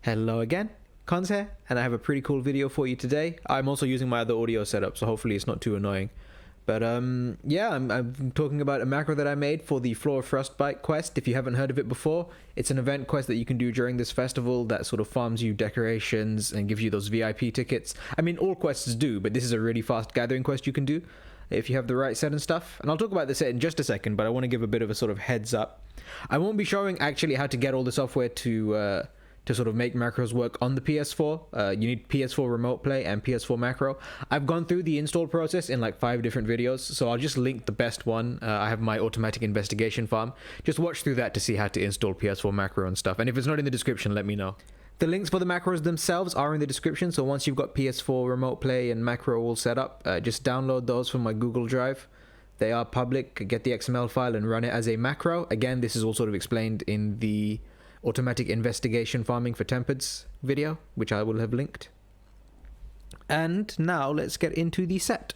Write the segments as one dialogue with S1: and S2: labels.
S1: Hello again, Cons here, and I have a pretty cool video for you today. I'm also using my other audio setup, so hopefully it's not too annoying. But yeah, I'm talking about a macro that I made for the Flora Frostbite quest. If you haven't heard of it before, it's an event quest that you can do during this festival that sort of farms you decorations and gives you those VIP tickets. I mean, all quests do, but this is a really fast gathering quest you can do if you have the right set and stuff. And I'll talk about the set in just a second, but I want to give a bit of a sort of heads up. I won't be showing actually how to get all the software to sort of make macros work on the PS4. You need PS4 Remote Play and PS4 Macro. I've gone through the install process in like 5 different videos, so I'll just link the best one. I have my automatic investigation farm. Just watch through that to see how to install PS4 Macro and stuff. And if it's not in the description, let me know. The links for the macros themselves are in the description, so once you've got PS4 Remote Play and Macro all set up, just download those from my Google Drive. They are public. Get the XML file and run it as a macro. Again, this is all sort of explained in the automatic investigation farming for tempered's video, which I will have linked. And now let's get into the set.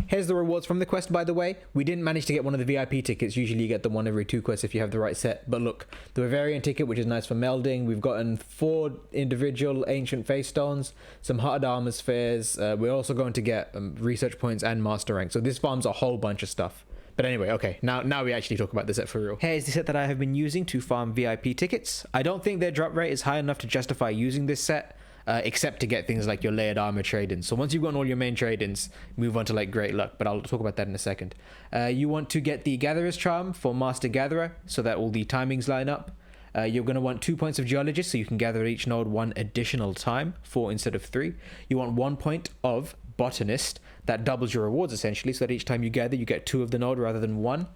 S1: Here's the rewards from the quest, by the way. We didn't manage to get one of the VIP tickets. Usually you get the one every 2 quests if you have the right set. But look, the Bavarian ticket, which is nice for melding. We've gotten 4 individual ancient face stones, some hearted armor spheres. We're also going to get research points and master rank. So this farms a whole bunch of stuff. But anyway, okay, now we actually talk about the set for real. Here's the set that I have been using to farm VIP tickets. I don't think their drop rate is high enough to justify using this set, except to get things like your layered armor trade-ins. So once you've gotten all your main trade-ins, move on to like Great Luck, but I'll talk about that in a second. You want to get the Gatherer's Charm for Master Gatherer, so that all the timings line up. You're going to want 2 points of Geologist, so you can gather at each node 1 additional time, 4 instead of 3. You want 1 point of Botanist. That doubles your rewards essentially, so that each time you gather you get 2 of the node rather than 1.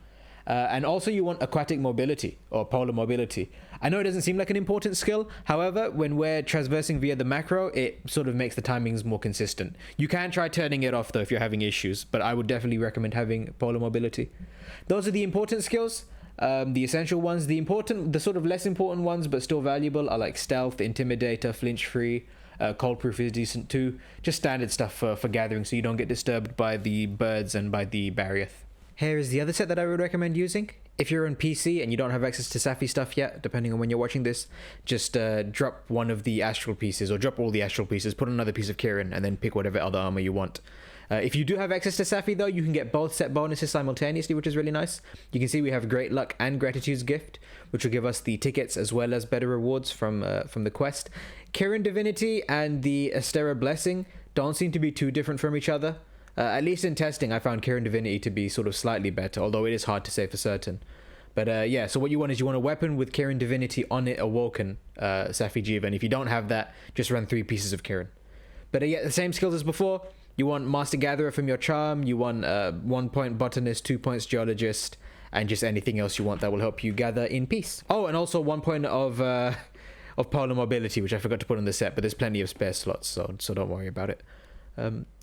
S1: And also you want Aquatic Mobility or Polar Mobility. I know it doesn't seem like an important skill, however when we're traversing via the macro it sort of makes the timings more consistent. You can try turning it off though if you're having issues, but I would definitely recommend having Polar Mobility. Those are the important skills. The essential ones. The sort of less important ones but still valuable are like Stealth, Intimidator, Flinch Free. Cold Proof is decent too. Just standard stuff for gathering so you don't get disturbed by the birds and by the Barrier. Here is the other set that I would recommend using. If you're on PC and you don't have access to Safi stuff yet, depending on when you're watching this, just drop one of the astral pieces or drop all the astral pieces, put another piece of kirin and then pick whatever other armor you want. If you do have access to Safi though, you can get both set bonuses simultaneously, which is really nice. You can see we have Great Luck and Gratitude's Gift, which will give us the tickets as well as better rewards from the quest. Kirin Divinity and the Astera Blessing don't seem to be too different from each other. At least in testing, I found Kirin Divinity to be sort of slightly better, although it is hard to say for certain. But yeah, so what you want is you want a weapon with Kirin Divinity on it, awoken Safi'jiva, and if you don't have that, just run 3 pieces of Kirin. But yeah, the same skills as before. You want Master Gatherer from your charm, you want 1 point Botanist, 2 points Geologist, and just anything else you want that will help you gather in peace. Oh, and also 1 point of Polar Mobility, which I forgot to put on the set, but there's plenty of spare slots, so don't worry about it.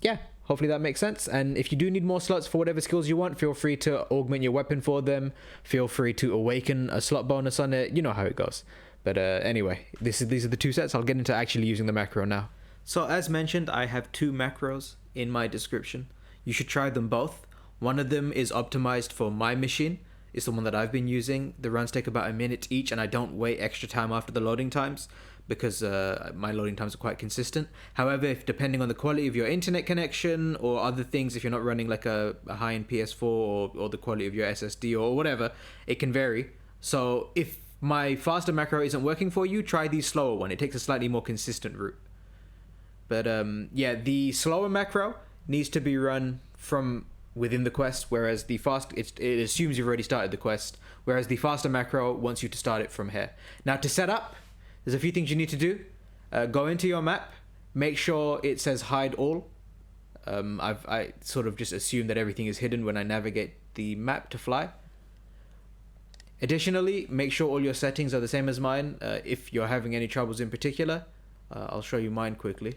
S1: Yeah, hopefully that makes sense. And if you do need more slots for whatever skills you want, feel free to augment your weapon for them. Feel free to awaken a slot bonus on it. You know how it goes. But anyway, these are the 2 sets. I'll get into actually using the macro now. So as mentioned, I have 2 macros in my description. You should try them both. One of them is optimized for my machine. It's the one that I've been using. The runs take about a minute each and I don't wait extra time after the loading times because my loading times are quite consistent. However, if depending on the quality of your internet connection or other things, if you're not running like a high-end PS4 or the quality of your SSD or whatever, it can vary. So if my faster macro isn't working for you, try the slower one. It takes a slightly more consistent route. But yeah, the slower macro needs to be run from within the quest, whereas the fast, it assumes you've already started the quest, whereas the faster macro wants you to start it from here. Now to set up, there's a few things you need to do. Go into your map, make sure it says hide all. I sort of just assume that everything is hidden when I navigate the map to fly. Additionally, make sure all your settings are the same as mine. If you're having any troubles in particular, I'll show you mine quickly.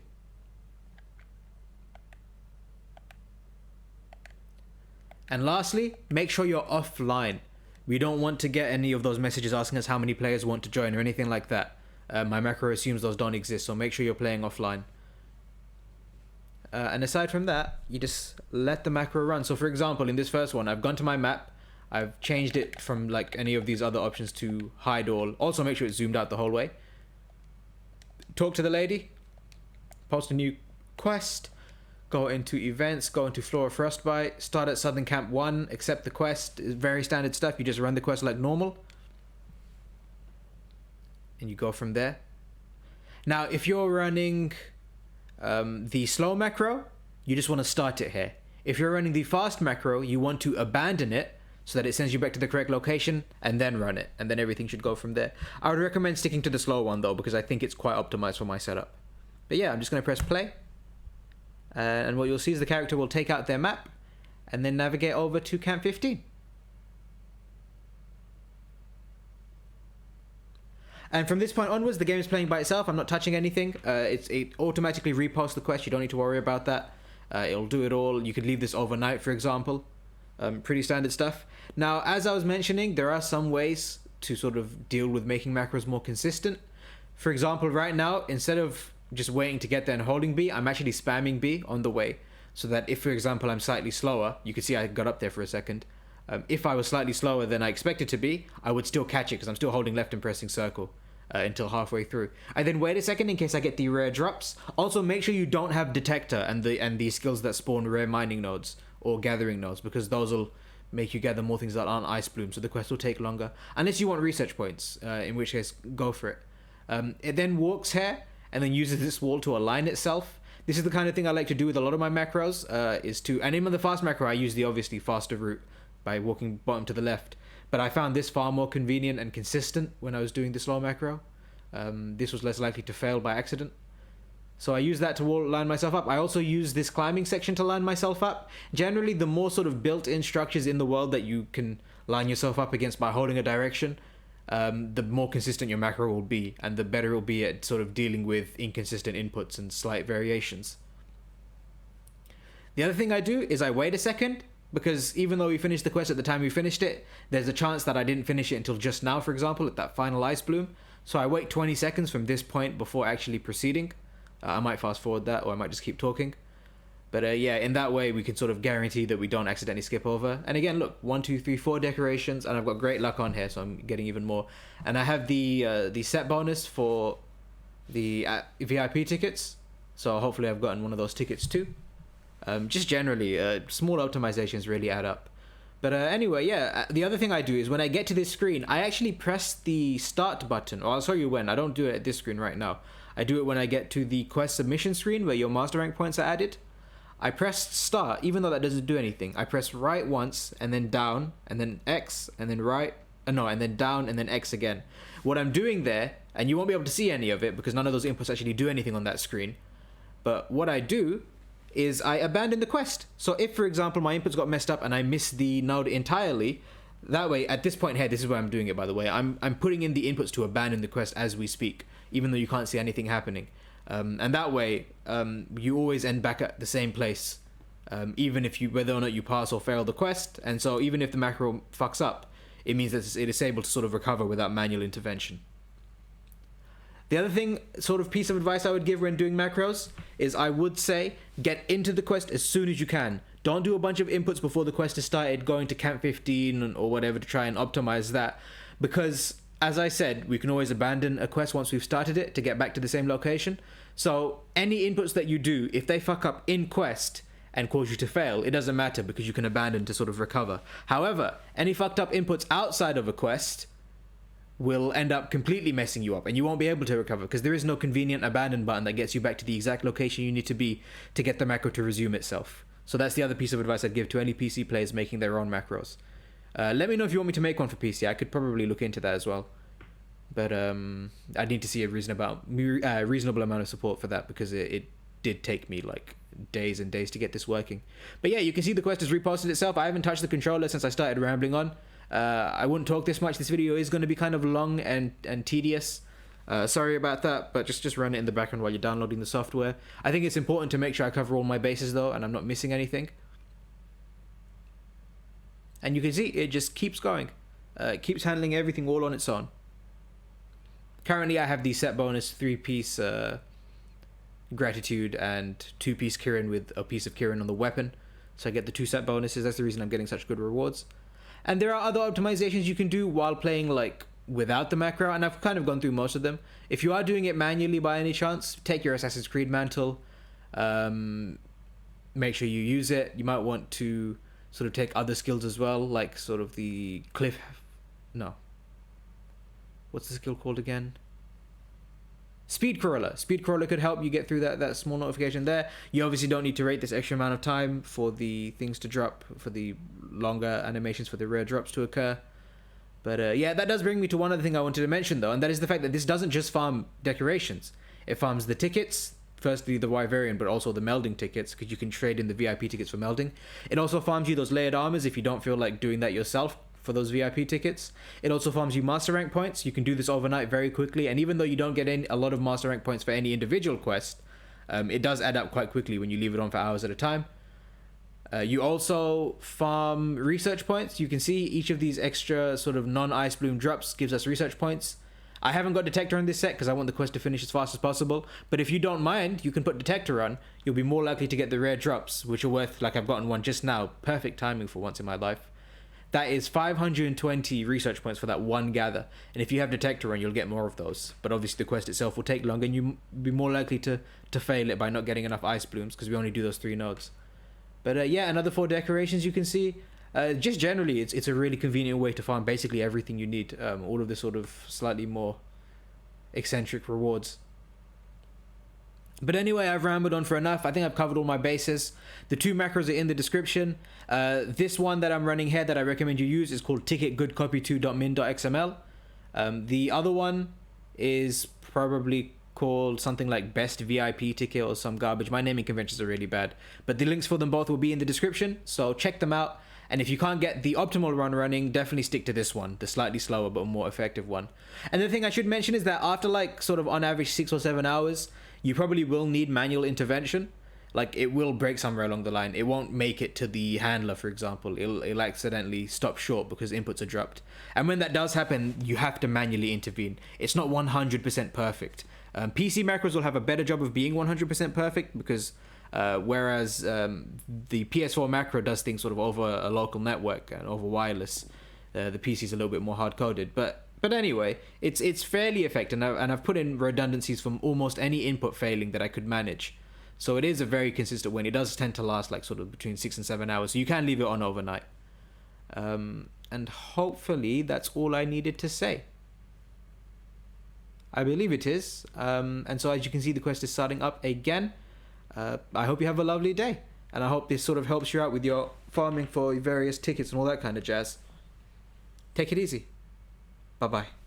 S1: And lastly, make sure you're offline. We don't want to get any of those messages asking us how many players want to join or anything like that. My macro assumes those don't exist, so make sure you're playing offline. And aside from that, you just let the macro run. So for example, in this first one, I've gone to my map, I've changed it from like any of these other options to hide all. Also make sure it's zoomed out the whole way. talk to the lady, post a new quest, go into events, go into Flora Frostbite, start at Southern Camp 1, accept the quest. It's very standard stuff. You just run the quest like normal. And you go from there. Now, if you're running the slow macro, you just want to start it here. If you're running the fast macro, you want to abandon it so that it sends you back to the correct location and then run it. And then everything should go from there. I would recommend sticking to the slow one though, because I think it's quite optimized for my setup. But yeah, I'm just going to press play. And what you'll see is the character will take out their map and then navigate over to Camp 15. And from this point onwards, the game is playing by itself. I'm not touching anything. It automatically reposts the quest. You don't need to worry about that. It'll do it all. You could leave this overnight, for example. Pretty standard stuff. Now, as I was mentioning, there are some ways to sort of deal with making macros more consistent. For example, right now, instead of just waiting to get there and holding B, I'm actually spamming B on the way. So that if, for example, I'm slightly slower, you can see I got up there for a second. If I was slightly slower than I expected to be, I would still catch it because I'm still holding left and pressing circle. Until halfway through. I then wait a second in case I get the rare drops. Also, make sure you don't have detector and the skills that spawn rare mining nodes or gathering nodes, because those will make you gather more things that aren't ice bloom, so the quest will take longer. Unless you want research points, in which case go for it. It then walks here and then uses this wall to align itself. This is the kind of thing I like to do with a lot of my macros, and in the fast macro I use the obviously faster route by walking bottom to the left. But I found this far more convenient and consistent when I was doing the slow macro. This was less likely to fail by accident. So I use that to line myself up. I also use this climbing section to line myself up. Generally, the more sort of built-in structures in the world that you can line yourself up against by holding a direction, the more consistent your macro will be, and the better it will be at sort of dealing with inconsistent inputs and slight variations. The other thing I do is I wait a second, because even though we finished the quest at the time we finished it, there's a chance that I didn't finish it until just now, for example, at that final ice bloom. So I wait 20 seconds from this point before actually proceeding. I might fast forward that, or I might just keep talking. But yeah, in that way we can sort of guarantee that we don't accidentally skip over. And again, look, 1, 2, 3, 4 decorations, and I've got great luck on here, so I'm getting even more. And I have the set bonus for the VIP tickets, so hopefully I've gotten one of those tickets too. Just generally, small optimizations really add up. But anyway, yeah, the other thing I do is when I get to this screen, I actually press the start button. Or I'll show you when. I don't do it at this screen right now. I do it when I get to the quest submission screen where your master rank points are added. I press start, even though that doesn't do anything. I press right once, and then down, and then X, and then right. No, and then down, and then X again. What I'm doing there, and you won't be able to see any of it because none of those inputs actually do anything on that screen. But what I do is I abandon the quest. So if, for example, my inputs got messed up and I missed the node entirely, that way, at this point here, this is where I'm doing it, by the way, I'm putting in the inputs to abandon the quest as we speak, even though you can't see anything happening. And that way, you always end back at the same place, even if whether or not you pass or fail the quest. And so even if the macro fucks up, it means that it is able to sort of recover without manual intervention. The other thing, sort of piece of advice I would give when doing macros, is I would say get into the quest as soon as you can. Don't do a bunch of inputs before the quest has started, going to Camp 15 or whatever to try and optimize that. Because, as I said, we can always abandon a quest once we've started it to get back to the same location. So any inputs that you do, if they fuck up in quest and cause you to fail, it doesn't matter because you can abandon to sort of recover. However, any fucked up inputs outside of a quest will end up completely messing you up and you won't be able to recover because there is no convenient abandon button that gets you back to the exact location you need to be to get the macro to resume itself. So that's the other piece of advice I'd give to any PC players making their own macros. Let me know if you want me to make one for PC. I could probably look into that as well. But I need to see a reasonable amount of support for that because it did take me like days and days to get this working. But yeah, you can see the quest has reposted itself. I haven't touched the controller since I started rambling on. I wouldn't talk this much. This video is going to be kind of long and tedious. Sorry about that, but just run it in the background while you're downloading the software. I think it's important to make sure I cover all my bases though, and I'm not missing anything. And you can see it just keeps going. It keeps handling everything all on its own. Currently I have the set bonus 3-piece gratitude and 2-piece kirin with a piece of kirin on the weapon. So I get the 2 set bonuses. That's the reason I'm getting such good rewards. And there are other optimizations you can do while playing like without the macro, and I've kind of gone through most of them. If you are doing it manually by any chance, take your Assassin's Creed mantle. Make sure you use it. You might want to sort of take other skills as well, like sort of the cliff. No. What's the skill called again? Speed Crawler. Speed Crawler could help you get through that small notification there. You obviously don't need to wait this extra amount of time for the things to drop, for the longer animations for the rare drops to occur. But yeah, that does bring me to one other thing I wanted to mention though, and that is the fact that this doesn't just farm decorations. It farms the tickets, firstly the Wyverian, but also the melding tickets, because you can trade in the VIP tickets for melding. It also farms you those layered armors if you don't feel like doing that yourself for those VIP tickets. It also farms you master rank points. You can do this overnight very quickly, and even though you don't get a lot of master rank points for any individual quest, it does add up quite quickly when you leave it on for hours at a time. You also farm research points. You can see each of these extra sort of non-ice bloom drops gives us research points. I haven't got detector on this set because I want the quest to finish as fast as possible, but if you don't mind, you can put detector on. You'll be more likely to get the rare drops, which are worth, like I've gotten one just now, perfect timing for once in my life. That is 520 research points for that one gather, and if you have detector on, you'll get more of those, but obviously the quest itself will take longer and you'll be more likely to fail it by not getting enough ice blooms, because we only do those 3 nodes. But yeah, another 4 decorations you can see. Just generally, it's a really convenient way to farm basically everything you need. All of the sort of slightly more eccentric rewards. But anyway, I've rambled on for enough. I think I've covered all my bases. The 2 macros are in the description. This one that I'm running here that I recommend you use is called ticketgoodcopy2.min.xml. The other one is probably called something like best VIP ticket or some garbage. My naming conventions are really bad, but the links for them both will be in the description, so check them out. And if you can't get the optimal run running, definitely stick to this one, the slightly slower but more effective one. And the thing I should mention is that after like sort of on average 6 or 7 hours, you probably will need manual intervention. Like it will break somewhere along the line. It won't make it to the handler, for example. It'll accidentally stop short because inputs are dropped. And when that does happen, you have to manually intervene. It's not 100% perfect. PC macros will have a better job of being 100% perfect because whereas the PS4 macro does things sort of over a local network and over wireless, the PC is a little bit more hard-coded. But anyway, it's fairly effective, and I've put in redundancies from almost any input failing that I could manage. So it is a very consistent win. It does tend to last like sort of between 6 and 7 hours, so you can leave it on overnight. And hopefully that's all I needed to say. I believe it is. And so as you can see, the quest is starting up again. I hope you have a lovely day, and I hope this sort of helps you out with your farming for various tickets and all that kind of jazz. Take it easy. Bye-bye.